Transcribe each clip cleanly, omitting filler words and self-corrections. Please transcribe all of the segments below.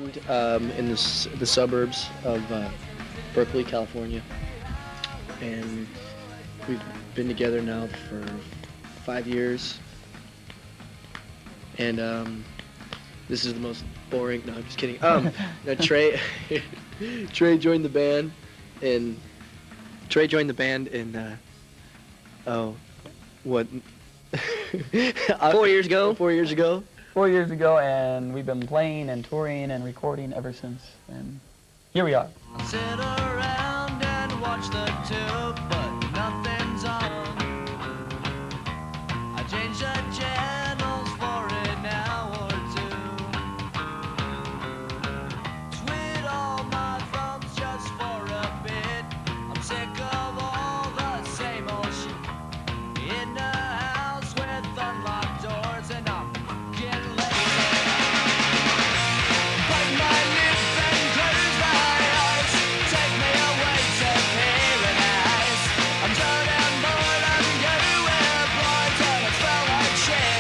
formed in the suburbs of Berkeley, California, and we've been together now for 5 years. And this is the most boring. No, I'm just kidding. No, Trey, Trey joined the band, and oh, what? 4 years ago. 4 years ago. 4 years ago, and we've been playing and touring and recording ever since. And here we are. I sit around and watch the tube, but nothing's on. I change the channels for an hour or two. Tweet all my thumbs just for a bit. I'm sick of all the same old shit. In the house with unlocked doors, and I'm getting lazy. Bite my lip and close my eyes. Take me away to paradise. I'm done and bored, I'm gonna wear blind and I smell like shit.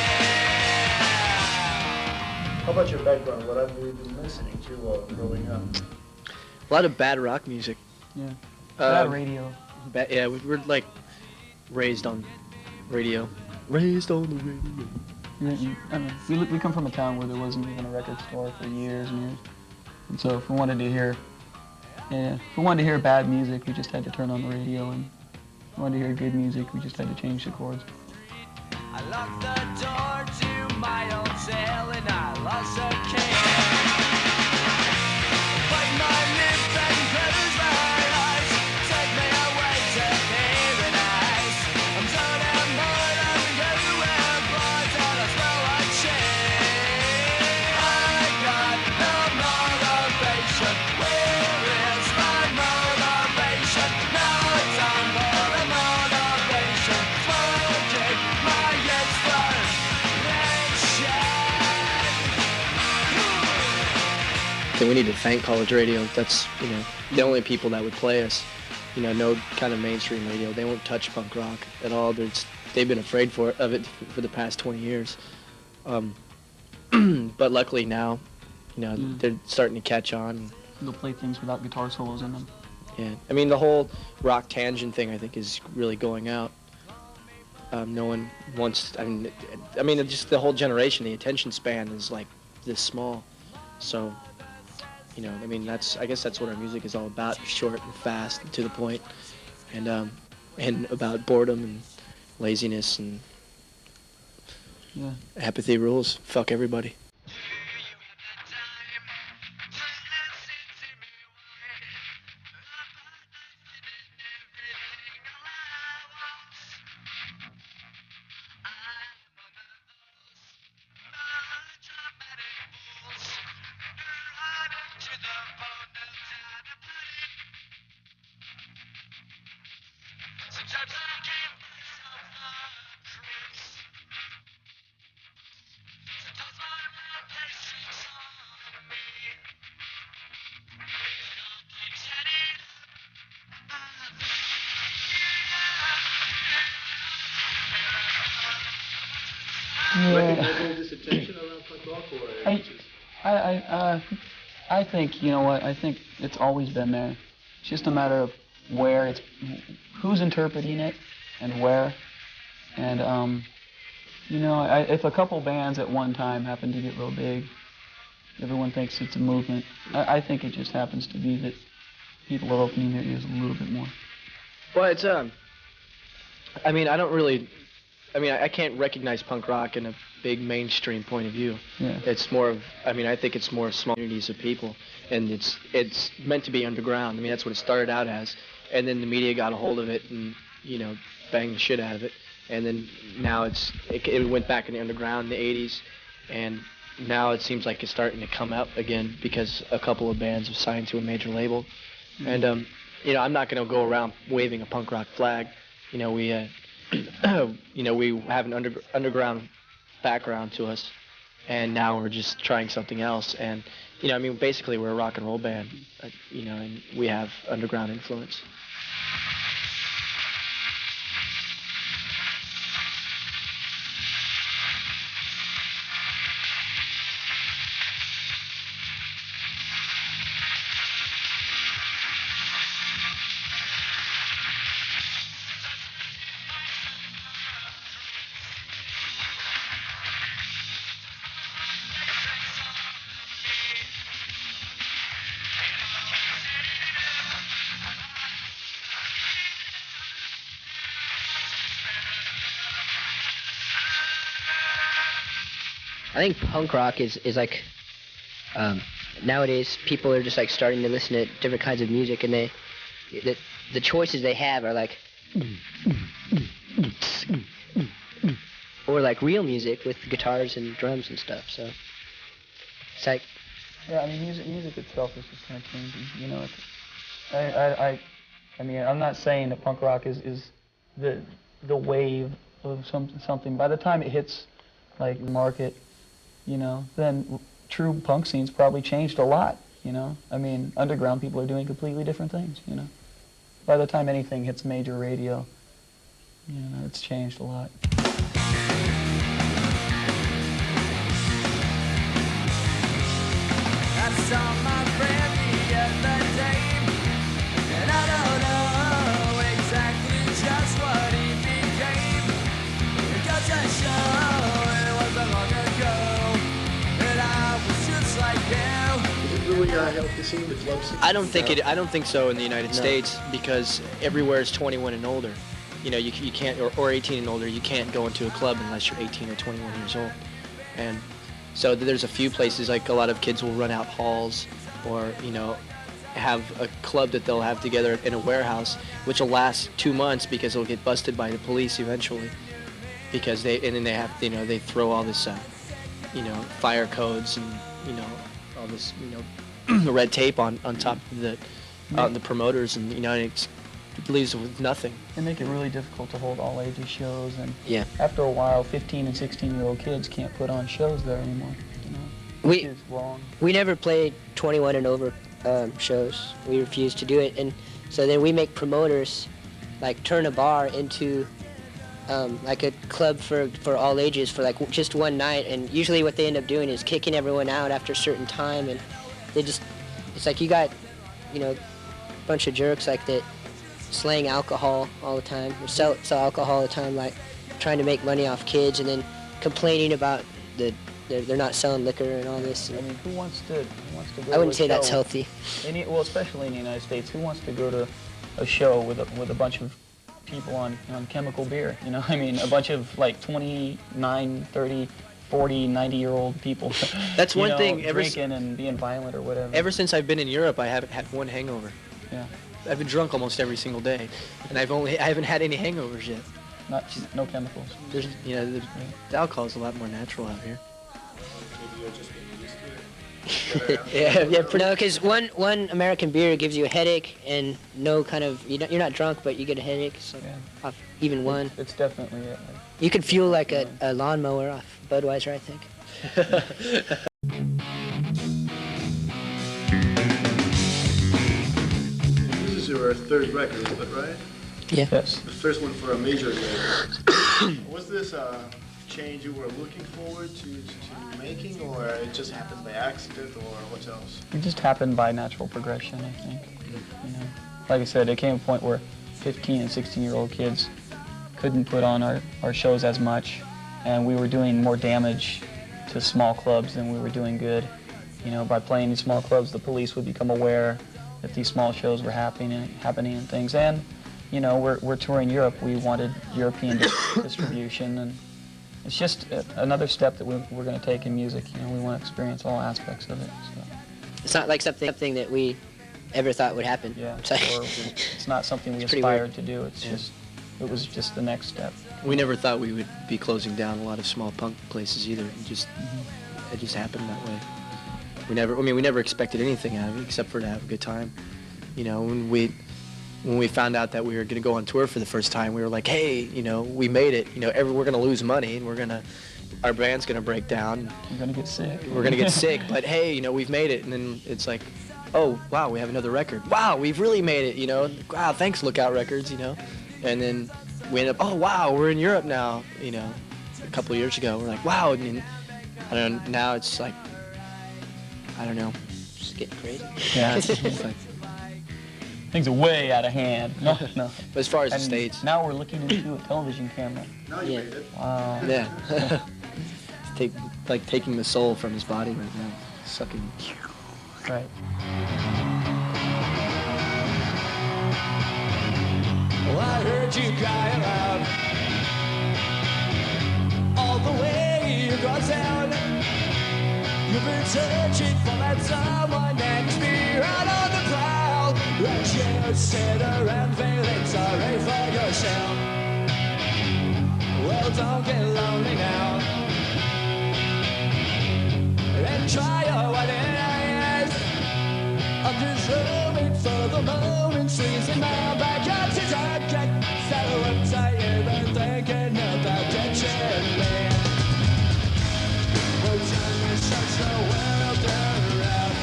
How about your background? What have you been listening to growing up? A lot of bad rock music. Yeah. Bad radio. Yeah, we're like raised on radio. Raised on the radio. I mean, we come from a town where there wasn't even a record store for years and years. And so if we wanted to hear bad music, we just had to turn on the radio, and if we wanted to hear good music, we just had to change the chords. I locked the door to my own cell and I lost a key. Bite my lip and close my eyes. Take me away to paradise. I'm done and bored, I'm gonna wear blind and I smell like shit. I got no motivation. Where is my motivation? No time for a motivation. Smoking my inspiration. I think we need to thank college radio. That's, the only people that would play us. No kind of mainstream radio. They won't touch punk rock at all. They've been afraid of it for the past 20 years. But luckily now, they're starting to catch on. They'll play things without guitar solos in them. Yeah, I mean the whole rock tangent thing I think is really going out. No one wants. I mean, just the whole generation. The attention span is like this small. So, I guess that's what our music is all about: short and fast and to the point, and about boredom and laziness and apathy rules. Fuck everybody. Recognizing this attention around punk rock, or I think, I think it's always been there. It's just a matter of who's interpreting it and where. And, if a couple bands at one time happen to get real big, everyone thinks it's a movement. I think it just happens to be that people are opening their ears a little bit more. Well, it's, I can't recognize punk rock in a big mainstream point of view. Yeah. It's more of, I think it's more small communities of people, and it's meant to be underground. That's what it started out as, and then the media got a hold of it and, banged the shit out of it, and then now it went back in the underground in the 80s, and now it seems like it's starting to come out again because a couple of bands have signed to a major label, and, I'm not going to go around waving a punk rock flag. We have an underground background to us, and now we're just trying something else. And, basically we're a rock and roll band, and we have underground influence. I think punk rock is like nowadays people are just like starting to listen to different kinds of music, and the choices they have are like or like real music with guitars and drums and stuff. So it's like yeah, I mean music itself is just kind of changing. You know, I mean I'm not saying that punk rock is the wave of something. By the time it hits like market, you know, then true punk scene's probably changed a lot, you know? I mean, underground people are doing completely different things, you know? By the time anything hits major radio, you know, it's changed a lot. I saw my friend the other day, and I don't know exactly just what he became. It goes to show it wasn't long ago, and I was just like you. Does it really help the scene, the club scene? I don't think so in the United States, because everywhere is 21 and older. You know, you can't, or 18 and older. You can't go into a club unless you're 18 or 21 years old. And so there's a few places, like a lot of kids will run out halls, or you know, have a club that they'll have together in a warehouse, which will last 2 months because it'll get busted by the police eventually, because then they have, you know, they throw all this you know, fire codes and, you know, all this, you know, red tape on top of the promoters, and you know, it leaves them with nothing. They make it really difficult to hold all ages shows, and yeah. after a while 15 and 16-year-old kids can't put on shows there anymore, you know? Which is wrong. We never played 21 and over shows. We refused to do it, and so then we make promoters like turn a bar into like a club for all ages for like just one night, and usually what they end up doing is kicking everyone out after a certain time, and it's like you got, you know, a bunch of jerks like that slaying alcohol all the time, or sell alcohol all the time, like trying to make money off kids, and then complaining about they're not selling liquor and all this. I mean, who wants to go I wouldn't to say a that's show? healthy. Well, especially in the United States, who wants to go to a show with a bunch of people on chemical beer? You know, I mean, a bunch of like 29, 30, 40, 90-year-old people. That's one thing. Drinking and being violent or whatever. Ever since I've been in Europe, I haven't had one hangover. Yeah. I've been drunk almost every single day, and I haven't had any hangovers yet. No chemicals. There's, you know, the alcohol is a lot more natural out here. Maybe you're just getting used to it. Yeah. No, because one American beer gives you a headache, and no kind of you're not drunk, but you get a headache. So off even one. It's definitely it. You could fuel like a lawnmower off Budweiser, I think. This is your third record, is that right? Yeah. Yes. The first one for a major label. Was this a change you were looking forward to making, or it just happened by accident, or what else? It just happened by natural progression, I think. You know, like I said, it came to a point where 15 and 16-year-old kids couldn't put on our shows as much, and we were doing more damage to small clubs than we were doing good. You know, by playing in small clubs, the police would become aware that these small shows were happening and things. And you know, we're touring Europe. We wanted European distribution, and it's just another step that we're going to take in music. You know, we want to experience all aspects of it. So. It's not like something that we ever thought would happen. Yeah, it's, like, it's not something we aspired to do. It's just, it was just the next step. We never thought we would be closing down a lot of small punk places either. It just happened that way. We never expected anything out of it except for to have a good time. You know, when we found out that we were going to go on tour for the first time, we were like, hey, you know, we made it. You know, we're going to lose money, and our band's going to break down. We're going to get sick. We're going to get sick, but hey, you know, we've made it. And then it's like, oh, wow, we have another record. Wow, we've really made it, you know. Wow, thanks, Lookout Records, you know. And then we end up, oh, wow, we're in Europe now, you know. A couple of years ago, we're like, wow. And I don't know, now it's like, I don't know. Just getting crazy. Yeah. It's like, things are way out of hand. No. but as far as the States. Now we're looking into a television camera. Now you made it. Wow. Yeah. Like taking the soul from his body right now. Sucking. Right. Well, I heard you crying out all the way across town. be searching for that someone next me right on the prowl. And you sit around feeling sorry for yourself. Well, don't get lonely now. And try what it is. I'm just roaming for the moment, squeezing my back up to target. So I'm tired of thinking about catching me. Well, time is such a world around.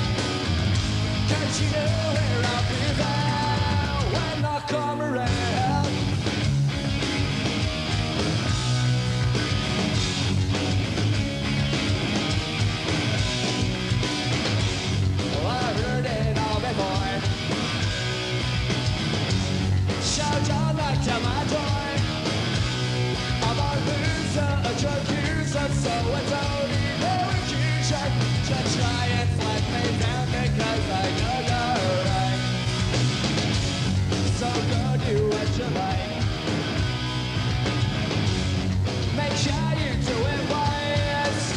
Can't you know where I'll be there when I come around? Well, I heard it all before. Shout down, knock down my door. I'm a loser, a drug user, so I don't need no accusation. Just try and flag me down because I know you're right. So go do what you like. Make sure you do it wise.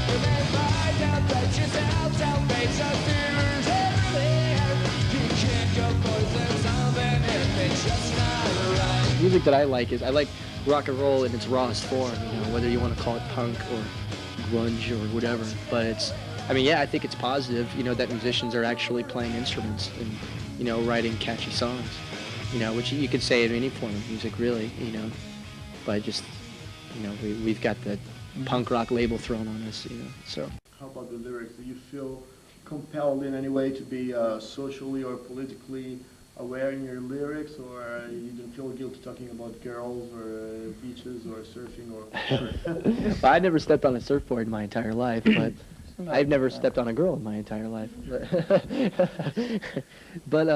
You may find out that you fell down face of fears everywhere. You can't go poison something if it's just not right. Music that I like is I like rock and roll in its rawest form, you know, whether you want to call it punk or grunge or whatever. But it's, I mean, yeah, I think it's positive, you know, that musicians are actually playing instruments and, you know, writing catchy songs, you know, which you could say in any form of music, really, you know. But just, you know, we've got the punk rock label thrown on us, you know, so. How about the lyrics? Do you feel compelled in any way to be socially or politically aware in your lyrics, or you don't feel guilty talking about girls or beaches or surfing or? Well, I never stepped on a surfboard in my entire life, but I've never stepped on a girl in my entire life. But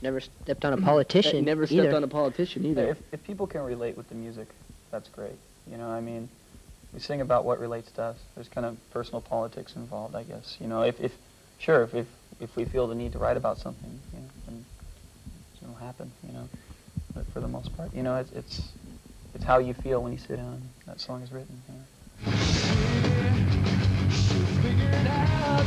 Never stepped on a politician. I never stepped either. on a politician either. If people can relate with the music, that's great. You know, I mean, we sing about what relates to us. There's kind of personal politics involved, I guess. You know, if we feel the need to write about something, you know, then it'll happen. You know, but for the most part, you know, it's how you feel when you sit down. That song is written. You know. Figured out